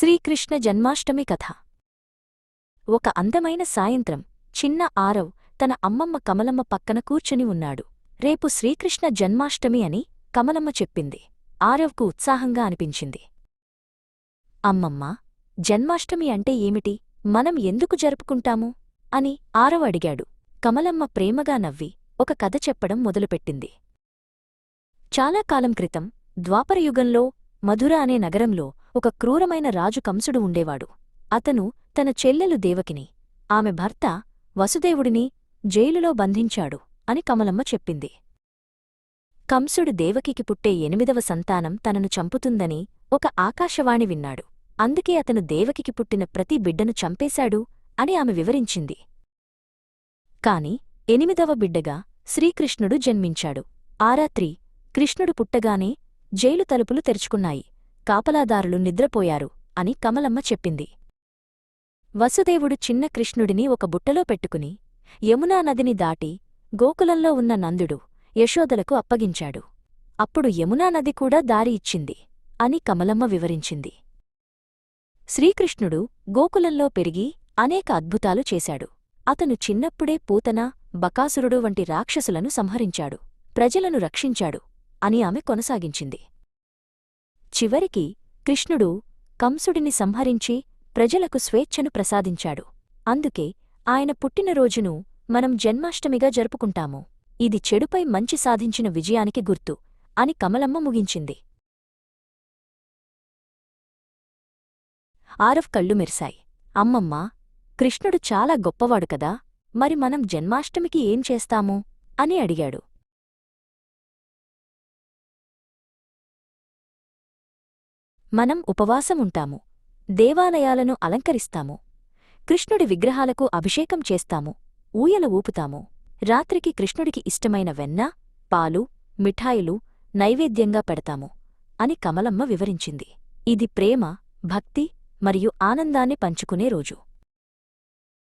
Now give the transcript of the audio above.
శ్రీకృష్ణ జన్మాష్టమి కథ. ఒక అందమైన సాయంత్రం చిన్న ఆరవ్ తన అమ్మమ్మ కమలమ్మ పక్కన కూర్చుని ఉన్నాడు. రేపు శ్రీకృష్ణ జన్మాష్టమి అని కమలమ్మ చెప్పింది. ఆరవ్కు ఉత్సాహంగా అనిపించింది. అమ్మమ్మా, జన్మాష్టమి అంటే ఏమిటి? మనం ఎందుకు జరుపుకుంటాము అని ఆరవ్ అడిగాడు. కమలమ్మ ప్రేమగా నవ్వి ఒక కథ చెప్పడం మొదలుపెట్టింది. చాలా కాలం క్రితం ద్వాపరయుగంలో మధుర అనే నగరంలో ఒక క్రూరమైన రాజు కంసుడు ఉండేవాడు. అతను తన చెల్లెలు దేవకిని, ఆమె భర్త వసుదేవుడిని జైలులో బంధించాడు అని కమలమ్మ చెప్పింది. కంసుడు దేవకికి పుట్టే 8వ సంతానం తనను చంపుతుందని ఒక ఆకాశవాణి విన్నాడు. అందుకే అతను దేవకికి పుట్టిన ప్రతి బిడ్డను చంపేశాడు అని ఆమె వివరించింది. కాని 8వ బిడ్డగా శ్రీకృష్ణుడు జన్మించాడు. ఆ రాత్రి కృష్ణుడు పుట్టగానే జైలు తలుపులు తెరుచుకున్నాయి. కాపలాదారులు నిద్రపోయారు అని కమలమ్మ చెప్పింది. వసుదేవుడు చిన్న కృష్ణుడిని ఒక బుట్టలో పెట్టుకుని యమునా నదిని దాటి గోకులంలో ఉన్న నందుడు యశోదలకు అప్పగించాడు. అప్పుడు యమునా నది కూడా దారి ఇచ్చింది అని కమలమ్మ వివరించింది. శ్రీకృష్ణుడు గోకులంలో పెరిగి అనేక అద్భుతాలు చేశాడు. అతను చిన్నప్పుడే పూతన, బకాసురుడు వంటి రాక్షసులను సంహరించాడు, ప్రజలను రక్షించాడు అని ఆమె కొనసాగించింది. చివరికి కృష్ణుడు కంసుడిని సంహరించి ప్రజలకు స్వేచ్ఛను ప్రసాదించాడు. అందుకే ఆయన పుట్టినరోజును మనం జన్మాష్టమిగా జరుపుకుంటాము. ఇది చెడుపై మంచి సాధించిన విజయానికి గుర్తు అని కమలమ్మ ముగించింది. ఆరవ్ కళ్ళు మెరిశాయి. అమ్మమ్మా, కృష్ణుడు చాలా గొప్పవాడు కదా, మరి మనం జన్మాష్టమికి ఏం చేస్తాము అని అడిగాడు. మనం ఉపవాసముంటాము, దేవాలయాలను అలంకరిస్తాము, కృష్ణుడి విగ్రహాలకు అభిషేకం చేస్తాము, ఊయల ఊపుతాము. రాత్రికి కృష్ణుడికి ఇష్టమైన వెన్న, పాలు, మిఠాయిలు నైవేద్యంగా పెడతాము అని కమలమ్మ వివరించింది. ఇది ప్రేమ, భక్తి మరియు ఆనందాన్ని పంచుకునే రోజు.